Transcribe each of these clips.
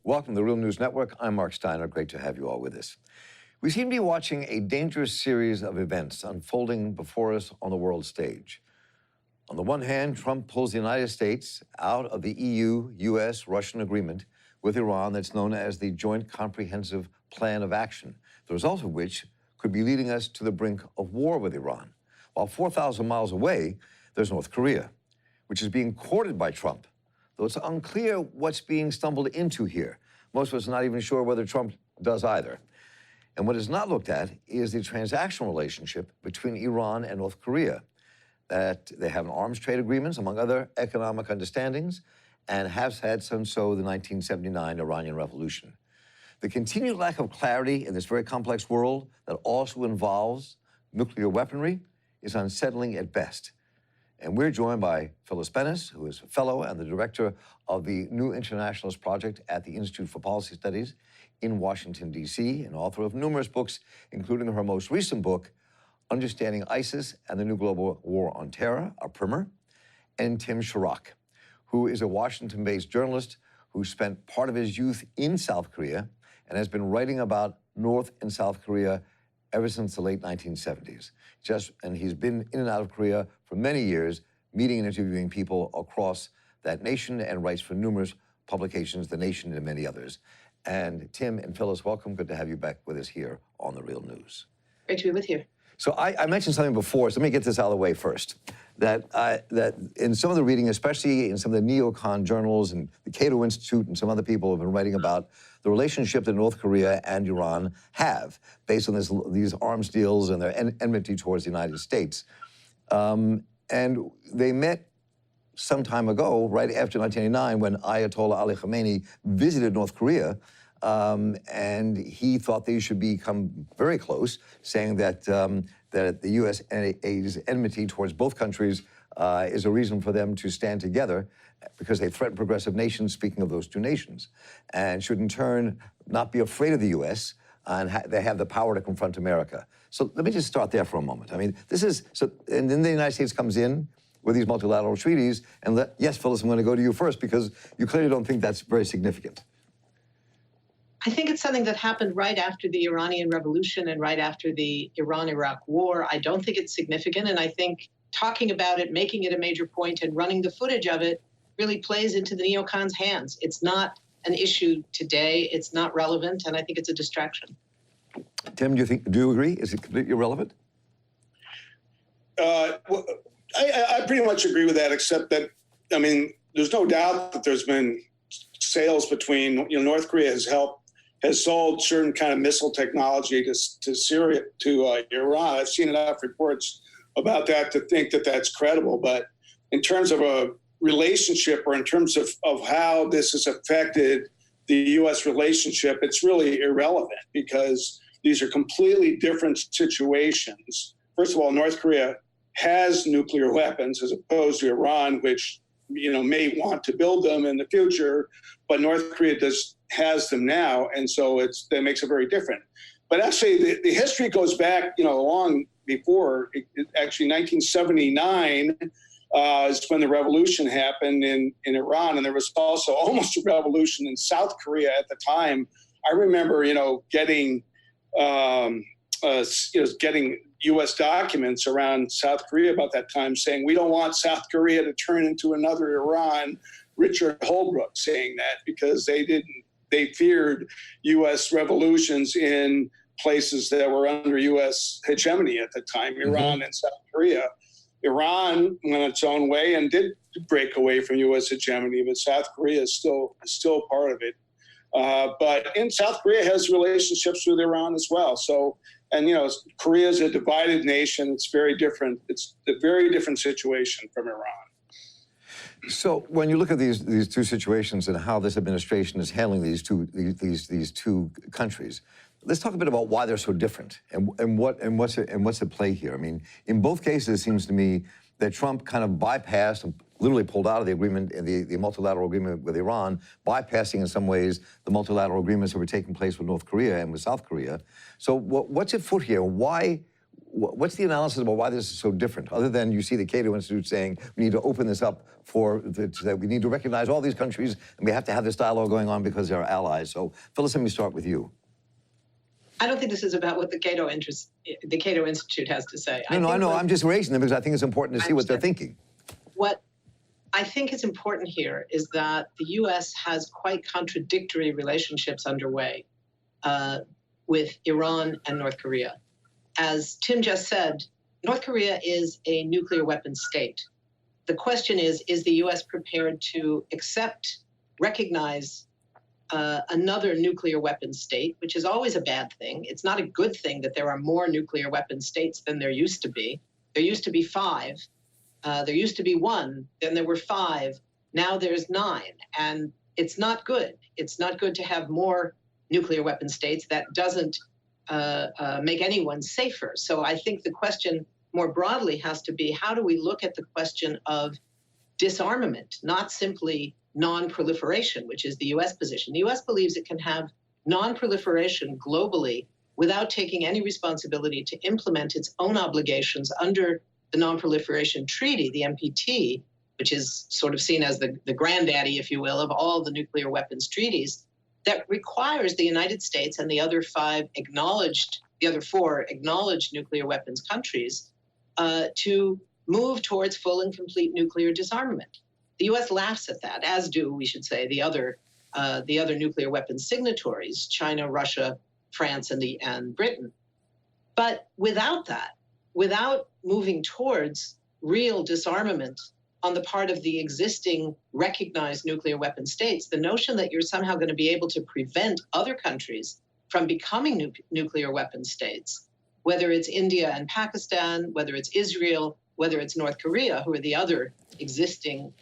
Welcome to the Real News Network. I'm Mark Steiner. Great to have you all with us. We seem to be watching a dangerous series of events unfolding before us on the world stage. On the one hand, Trump pulls the United States out of the EU-US-Russian agreement with Iran that's known as the Joint Comprehensive Plan of Action, the result of which could be leading us to the brink of war with Iran. While 4,000 miles away, there's North Korea, which is being courted by Trump, though it's unclear what's being stumbled into here. Most of us are not even sure whether Trump does either. And what is not looked at is the transactional relationship between Iran and North Korea, that they have an arms trade agreements, among other economic understandings, and have had since the 1979 Iranian Revolution. The continued lack of clarity in this very complex world that also involves nuclear weaponry is unsettling at best. And we're joined by Phyllis Bennis, who is a fellow and the director of the New Internationalist Project at the Institute for Policy Studies in Washington, D.C., and author of numerous books, including her most recent book, Understanding ISIS and the New Global War on Terror, a primer, and Tim Shorrock, who is a Washington-based journalist who spent part of his youth in South Korea and has been writing about North and South Korea ever since the late 1970s. And he's been in and out of Korea for many years, meeting and interviewing people across that nation and writes for numerous publications, The Nation and many others. And Tim and Phyllis, welcome. Good to have you back with us here on The Real News. Great to be with you. So I mentioned something before, so let me get this out of the way first. That in some of the reading, especially in some of the neocon journals and the Cato Institute and some other people have been writing about the relationship that North Korea and Iran have based on these arms deals and their enmity towards the United States. And they met some time ago, right after 1989, when Ayatollah Ali Khamenei visited North Korea, and he thought they should become very close, saying that that the USA's enmity towards both countries is a reason for them to stand together because they threaten progressive nations, speaking of those two nations, and should in turn not be afraid of the US, and they have the power to confront America. So let me just start there for a moment. I mean, and then the United States comes in with these multilateral treaties, and yes, Phyllis, I'm going to go to you first because you clearly don't think that's very significant. I think it's something that happened right after the Iranian Revolution and right after the Iran-Iraq War. I don't think it's significant, and I think talking about it, making it a major point, and running the footage of it really plays into the neocons' hands. It's not an issue today. It's not relevant, and I think it's a distraction. Tim, do you agree? Is it completely irrelevant? Well, I pretty much agree with that, except that, I mean, there's no doubt that there's been sales between, North Korea has sold certain kind of missile technology to Syria, to Iran. I've seen enough reports about that to think that that's credible. But in terms of a relationship or in terms of how this has affected the U.S. relationship, it's really irrelevant because these are completely different situations. First of all, North Korea has nuclear weapons as opposed to Iran, which may want to build them in the future, but North Korea has them now, and so that makes it very different. But actually, the history goes back, long before. Actually, 1979 is when the revolution happened in Iran, and there was also almost a revolution in South Korea at the time. I remember, getting U.S. documents around South Korea about that time saying, we don't want South Korea to turn into another Iran. Richard Holbrooke saying that because they feared U.S. revolutions in places that were under U.S. hegemony at the time, Iran and South Korea. Iran went its own way and did break away from U.S. hegemony, but South Korea is still part of it. But South Korea has relationships with Iran as well. So, and Korea is a divided nation. It's very different. It's a very different situation from Iran. So when you look at these two situations and how this administration is handling these two countries, let's talk a bit about why they're so different and what's at play here. I mean, in both cases, it seems to me that Trump kind of bypassed and literally pulled out of the agreement, the multilateral agreement with Iran, bypassing in some ways the multilateral agreements that were taking place with North Korea and with South Korea. So what's at foot here? Why What's the analysis about why this is so different, other than you see the Cato Institute saying we need to open this up that we need to recognize all these countries and we have to have this dialogue going on because they're allies. So, Phyllis, let me start with you. I don't think this is about what the Cato Institute has to say. No, I know. I'm just raising them because I think it's important to see what they're thinking. What I think is important here is that the U.S. has quite contradictory relationships underway with Iran and North Korea. As Tim just said, North Korea is a nuclear weapons state. The question is the U.S. prepared to recognize another nuclear weapons state, which is always a bad thing. It's not a good thing that there are more nuclear weapons states than there used to be. There used to be 5. There used to be 1, then there were 5. Now there's 9, and it's not good. It's not good to have more nuclear weapon states. That doesn't make anyone safer. So I think the question more broadly has to be, how do we look at the question of disarmament, not simply non-proliferation, which is the U.S. position. The U.S. believes it can have non-proliferation globally without taking any responsibility to implement its own obligations under the Non-Proliferation Treaty, the NPT, which is sort of seen as the granddaddy, if you will, of all the nuclear weapons treaties, that requires the United States and the other 4 acknowledged nuclear weapons countries to move towards full and complete nuclear disarmament. The U.S. laughs at that, as do, we should say, the other nuclear weapons signatories, China, Russia, France, and Britain. But without that, without moving towards real disarmament on the part of the existing recognized nuclear weapon states, the notion that you're somehow going to be able to prevent other countries from becoming nuclear weapon states, whether it's India and Pakistan, whether it's Israel, whether it's North Korea, who are the other existing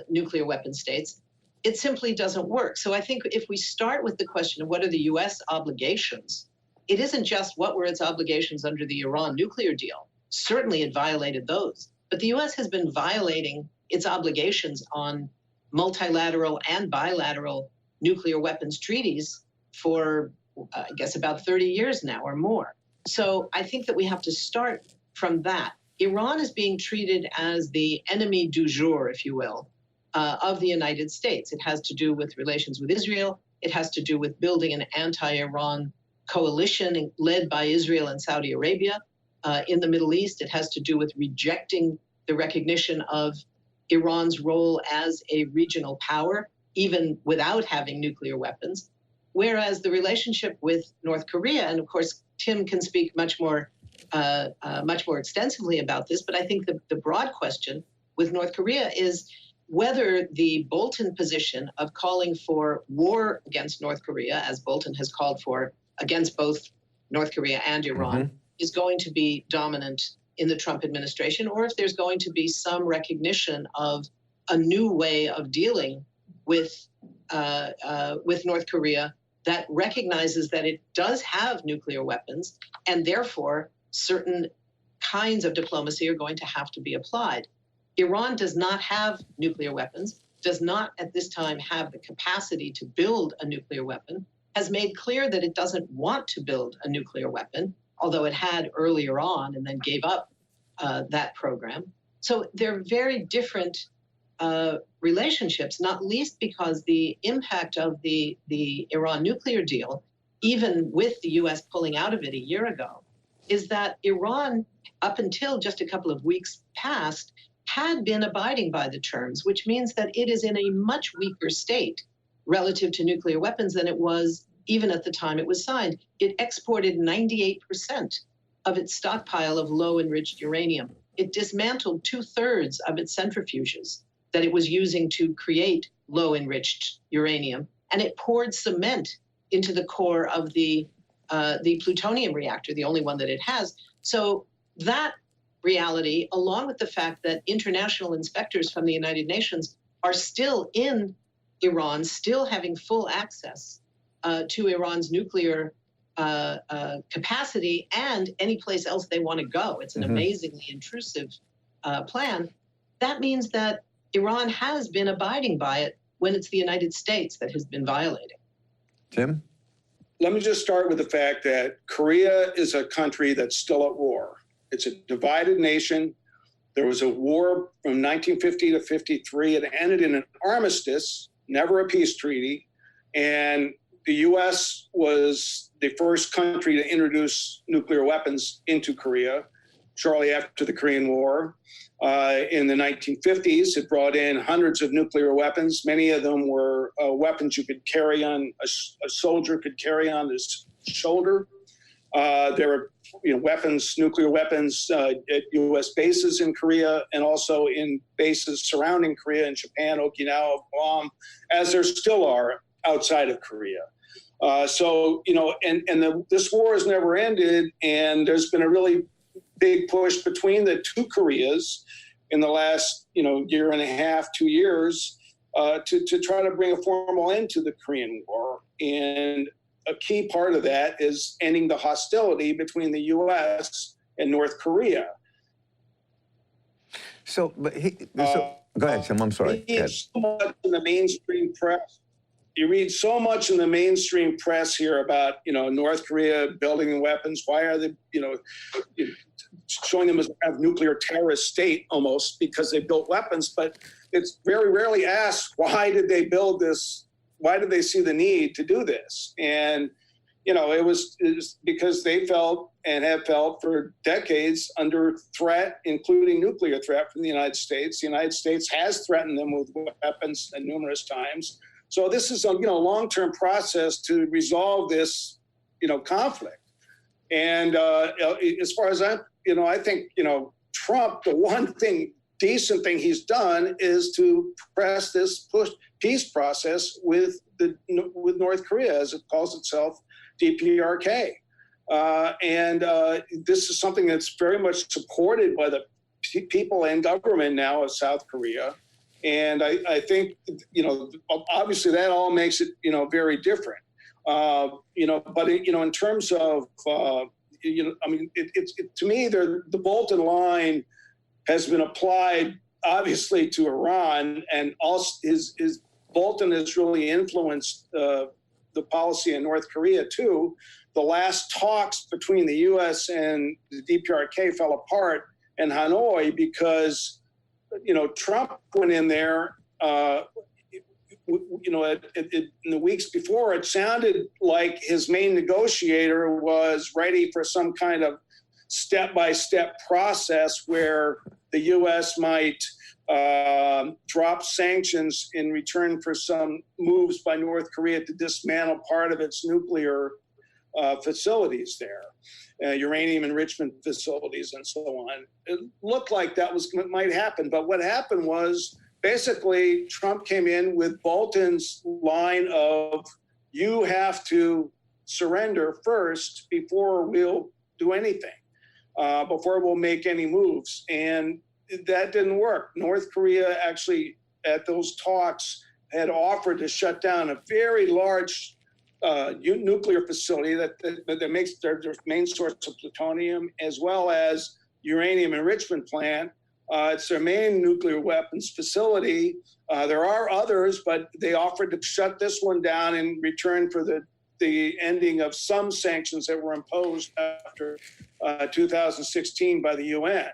nuclear weapon states, it simply doesn't work. So I think if we start with the question of what are the U.S. obligations, it isn't just what were its obligations under the Iran nuclear deal. Certainly it violated those. But the U.S. has been violating its obligations on multilateral and bilateral nuclear weapons treaties for, I guess, about 30 years now or more. So I think that we have to start from that. Iran is being treated as the enemy du jour, if you will, of the United States. It has to do with relations with Israel. It has to do with building an anti-Iran coalition led by Israel and Saudi Arabia in the Middle East. It has to do with rejecting the recognition of Iran's role as a regional power, even without having nuclear weapons. Whereas the relationship with North Korea, and of course, Tim can speak much more extensively about this, but I think the broad question with North Korea is whether the Bolton position of calling for war against North Korea, as Bolton has called for against both North Korea and Iran, is going to be dominant in the Trump administration, or if there's going to be some recognition of a new way of dealing with North Korea that recognizes that it does have nuclear weapons, and therefore certain kinds of diplomacy are going to have to be applied. Iran does not have nuclear weapons, does not at this time have the capacity to build a nuclear weapon, has made clear that it doesn't want to build a nuclear weapon, although it had earlier on and then gave up that program. So they're very different relationships, not least because the impact of the Iran nuclear deal, even with the U.S. pulling out of it a year ago, is that Iran, up until just a couple of weeks past, had been abiding by the terms, which means that it is in a much weaker state relative to nuclear weapons than it was even at the time it was signed. It exported 98% of its stockpile of low-enriched uranium. It dismantled 2/3 of its centrifuges that it was using to create low-enriched uranium, and it poured cement into the core of the plutonium reactor, the only one that it has. So that reality, along with the fact that international inspectors from the United Nations are still in Iran, still having full access to Iran's nuclear capacity and any place else they want to go. It's an amazingly intrusive plan. That means that Iran has been abiding by it when it's the United States that has been violating. Tim? let me just start with the fact that Korea is a country that's still at war. It's a divided nation. There was a war from 1950 to 53. It ended in an armistice, never a peace treaty. And the U.S. was the first country to introduce nuclear weapons into Korea shortly after the Korean War. In the 1950s, it brought in hundreds of nuclear weapons. Many of them were weapons you could carry on, a soldier could carry on his shoulder. There were weapons, nuclear weapons at U.S. bases in Korea and also in bases surrounding Korea in Japan, Okinawa, Guam, as there still are outside of Korea. This war has never ended, and there's been a really big push between the two Koreas in the last year and a half, 2 years, to try to bring a formal end to the Korean War. And a key part of that is ending the hostility between the U.S. and North Korea. So, go ahead, Tim. I'm sorry. So much in the mainstream press. You read so much in the mainstream press here about North Korea building weapons. Why are they showing them as a nuclear terrorist state almost because they built weapons? But it's very rarely asked, why did they build this? Why did they see the need to do this? And it was because they felt and have felt for decades under threat, including nuclear threat from the United States. The United States has threatened them with weapons numerous times. So this is a long-term process to resolve this conflict. And as far as I think Trump, the one decent thing he's done is to press this peace process with North Korea, as it calls itself, DPRK. This is something that's very much supported by the people and government now of South Korea. And I think, obviously that all makes it, very different. But, in terms of, to me, the Bolton line has been applied, obviously, to Iran, and also Bolton has really influenced the policy in North Korea, too. The last talks between the U.S. and the DPRK fell apart in Hanoi because Trump went in there, in the weeks before, it sounded like his main negotiator was ready for some kind of step-by-step process where the U.S. might drop sanctions in return for some moves by North Korea to dismantle part of its nuclear facilities there. Uranium enrichment facilities and so on. It looked like that might happen, but what happened was basically Trump came in with Bolton's line of, you have to surrender first before we'll do anything, before we'll make any moves. And that didn't work. North Korea actually, at those talks, had offered to shut down a very large nuclear facility that makes their main source of plutonium, as well as uranium enrichment plant. It's their main nuclear weapons facility. There are others, but they offered to shut this one down in return for the ending of some sanctions that were imposed after 2016 by the UN.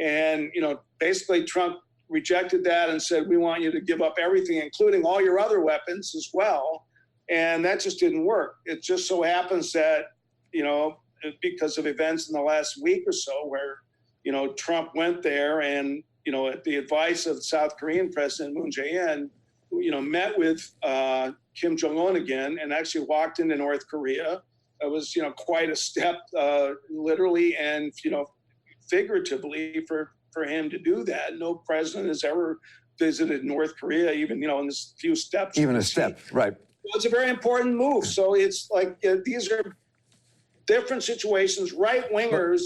And, basically Trump rejected that and said, we want you to give up everything, including all your other weapons as well. And that just didn't work. It just so happens that, because of events in the last week or so where, Trump went there and, at the advice of South Korean President Moon Jae-in, met with Kim Jong-un again and actually walked into North Korea. It was, quite a step, literally and, figuratively for him to do that. No president has ever visited North Korea, even, in this few steps. Even a step, right. It's a very important move. So it's like these are different situations. Right-wingers,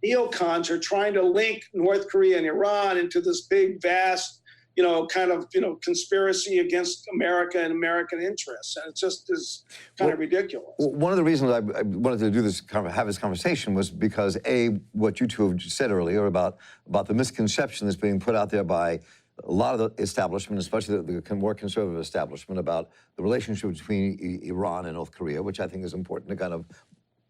neocons are trying to link North Korea and Iran into this big, vast, conspiracy against America and American interests. And it just is kind of ridiculous. One of the reasons I wanted to do this, have this conversation was because, what you two have said earlier about the misconception that's being put out there by a lot of the establishment, especially the more conservative establishment, about the relationship between Iran and North Korea, which I think is important to kind of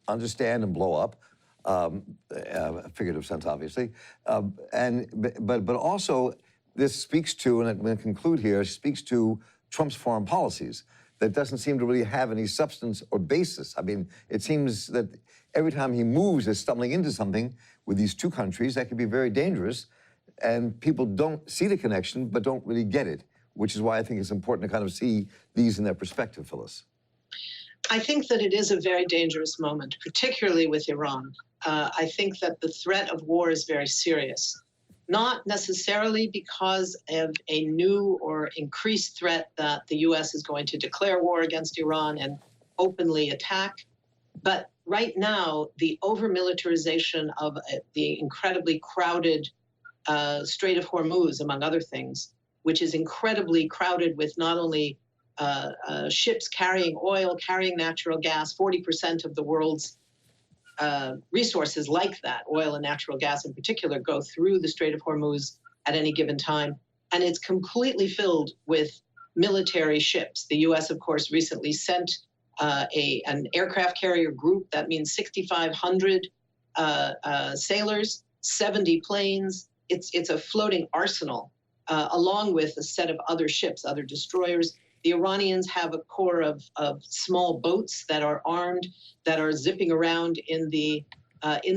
understand and blow up, a figurative sense, obviously. But also, this speaks to, and I'm going to conclude here, speaks to Trump's foreign policies that doesn't seem to really have any substance or basis. I mean, it seems that every time he moves is stumbling into something with these two countries that could be very dangerous, and people don't see the connection but don't really get it, which is why I think it's important to kind of see these in their perspective, Phyllis. I think that it is a very dangerous moment, particularly with Iran. I think that the threat of war is very serious, not necessarily because of a new or increased threat that the U.S. is going to declare war against Iran and openly attack, but right now, the over-militarization of the incredibly crowded Strait of Hormuz, among other things, which is incredibly crowded with not only ships carrying oil, carrying natural gas, 40% of the world's resources like that, oil and natural gas in particular, go through the Strait of Hormuz at any given time. And it's completely filled with military ships. The U.S., of course, recently sent an aircraft carrier group. That means 6,500 sailors, 70 planes. It's a floating arsenal, along with a set of other ships, other destroyers. The Iranians have a corps of small boats that are armed, that are zipping around in the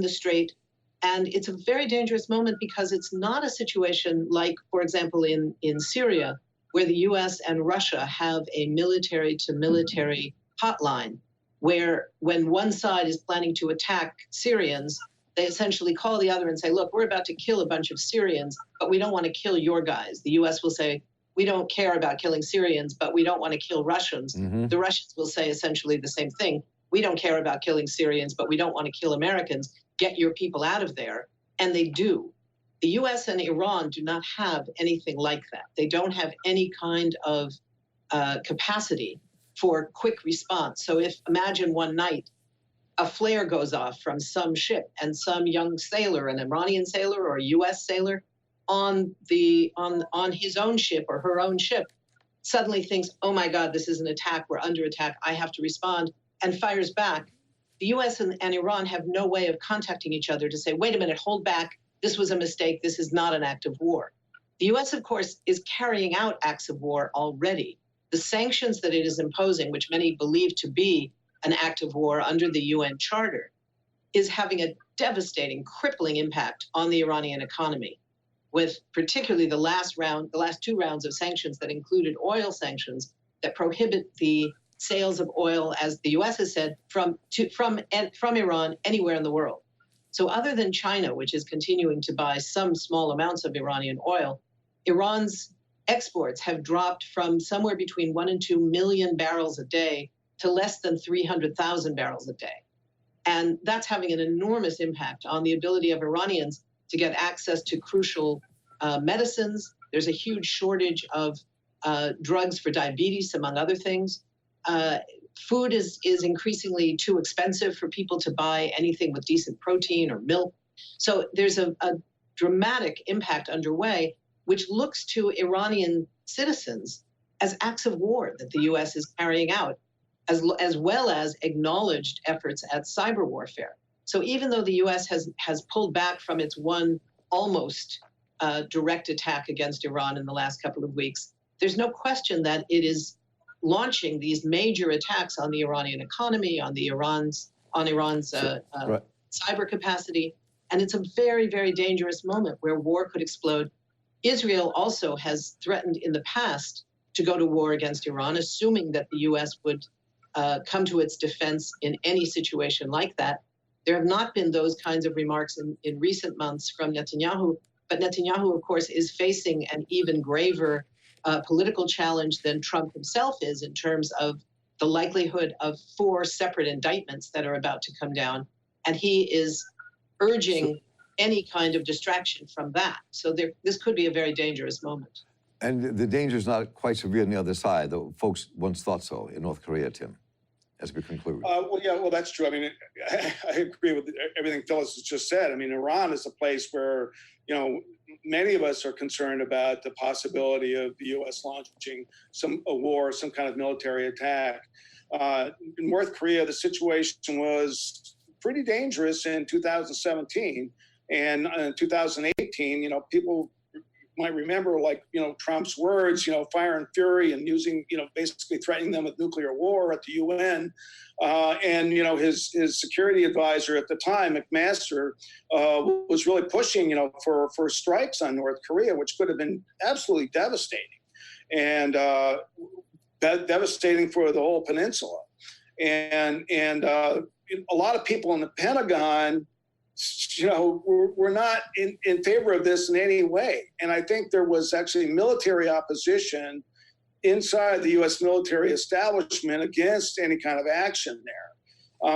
strait. And it's a very dangerous moment because it's not a situation like, for example, in Syria, where the U.S. and Russia have a military-to-military hotline, where when one side is planning to attack Syrians, they essentially call the other and say, look, we're about to kill a bunch of Syrians, but we don't want to kill your guys. The U.S. will say, we don't care about killing Syrians, but we don't want to kill Russians. Mm-hmm. The Russians will say essentially the same thing. We don't care about killing Syrians, but we don't want to kill Americans. Get your people out of there. And they do. The U.S. and Iran do not have anything like that. They don't have any kind of capacity for quick response. So if, imagine one night, a flare goes off from some ship and some young sailor, an Iranian sailor or a U.S. sailor, on his own ship or her own ship, suddenly thinks, oh my God, this is an attack, we're under attack, I have to respond, and fires back. The U.S. and Iran have no way of contacting each other to say, wait a minute, hold back, this was a mistake, this is not an act of war. The U.S., of course, is carrying out acts of war already. The sanctions that it is imposing, which many believe to be an act of war under the UN Charter, is having a devastating, crippling impact on the Iranian economy, with particularly the last two rounds of sanctions that included oil sanctions that prohibit the sales of oil, as the U.S. has said, from Iran anywhere in the world. So other than China, which is continuing to buy some small amounts of Iranian oil, Iran's exports have dropped from somewhere between 1 and 2 million barrels a day to less than 300,000 barrels a day. And that's having an enormous impact on the ability of Iranians to get access to crucial medicines. There's a huge shortage of drugs for diabetes, among other things. Food is increasingly too expensive for people to buy anything with decent protein or milk. So there's a dramatic impact underway, which looks to Iranian citizens as acts of war that the U.S. is carrying out, as well as acknowledged efforts at cyber warfare. So even though the U.S. has pulled back from its one almost direct attack against Iran in the last couple of weeks, there's no question that it is launching these major attacks on the Iranian economy, on Iran's right. cyber capacity. And it's a very, very dangerous moment where war could explode. Israel also has threatened in the past to go to war against Iran, assuming that the U.S. would come to its defense in any situation like that. There have not been those kinds of remarks in recent months from Netanyahu, but Netanyahu, of course, is facing an even graver political challenge than Trump himself is, in terms of the likelihood of 4 separate indictments that are about to come down. And he is urging any kind of distraction from that. So this could be a very dangerous moment. And the danger is not quite severe on the other side, though folks once thought so in North Korea, Tim, as we conclude. Well, that's true. I mean, I agree with everything Phyllis has just said. I mean, Iran is a place where, many of us are concerned about the possibility of the U.S. launching a war, some kind of military attack. In North Korea, the situation was pretty dangerous in 2017. And in 2018, people might remember, Trump's words, fire and fury, and using, basically threatening them with nuclear war at the UN. And his security advisor at the time, McMaster, was really pushing, for strikes on North Korea, which could have been absolutely devastating, and devastating for the whole peninsula. And a lot of people in the Pentagon, we're not in favor of this in any way. And I think there was actually military opposition inside the U.S. military establishment against any kind of action there.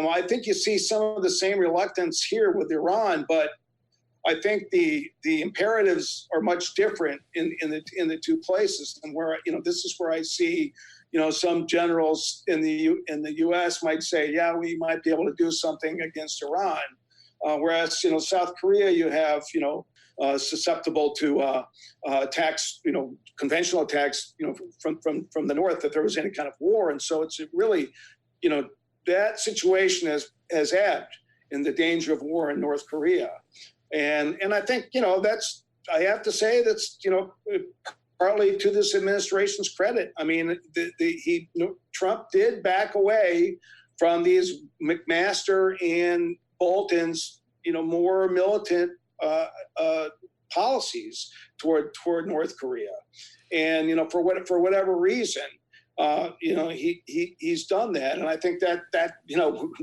I think you see some of the same reluctance here with Iran, but I think the imperatives are much different in the two places. And where, this is where I see, some generals in the U.S. might say, yeah, we might be able to do something against Iran. Whereas, South Korea, you have, susceptible to attacks, conventional attacks, from the north, if there was any kind of war. And so it's really, that situation has ebbed in the danger of war in North Korea. And I think, I have to say that's, partly to this administration's credit. I mean, Trump did back away from these McMaster and Bolton's, more militant policies toward North Korea, and for whatever reason, he's done that, and I think that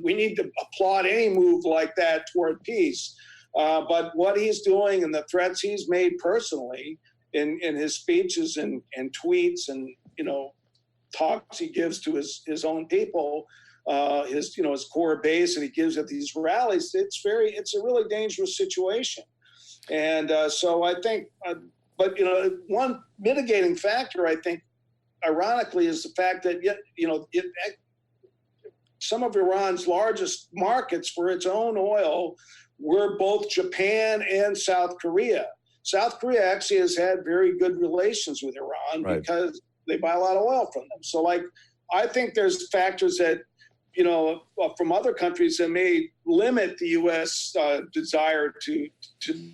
we need to applaud any move like that toward peace. But what he's doing and the threats he's made personally in his speeches and tweets and talks he gives to his own people, his core base, and he gives at these rallies, it's a really dangerous situation. And so I think, but one mitigating factor, I think, ironically, is the fact that some of Iran's largest markets for its own oil were both Japan and South Korea. South Korea actually has had very good relations with Iran, right, because they buy a lot of oil from them. So, I think there's factors that, from other countries that may limit the U.S. Desire to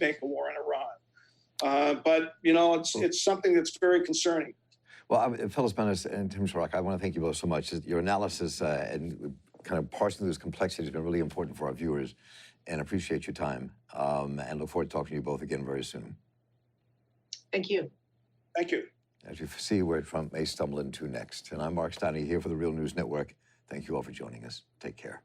make a war in Iran. But, it's something that's very concerning. Well, Phyllis, Bennis, and Tim Shorrock, I want to thank you both so much. Your analysis and kind of parsing through this complexity has been really important for our viewers, and appreciate your time. And look forward to talking to you both again very soon. Thank you. Thank you. As we see where Trump may stumble into next. And I'm Mark Steiner here for the Real News Network. Thank you all for joining us. Take care.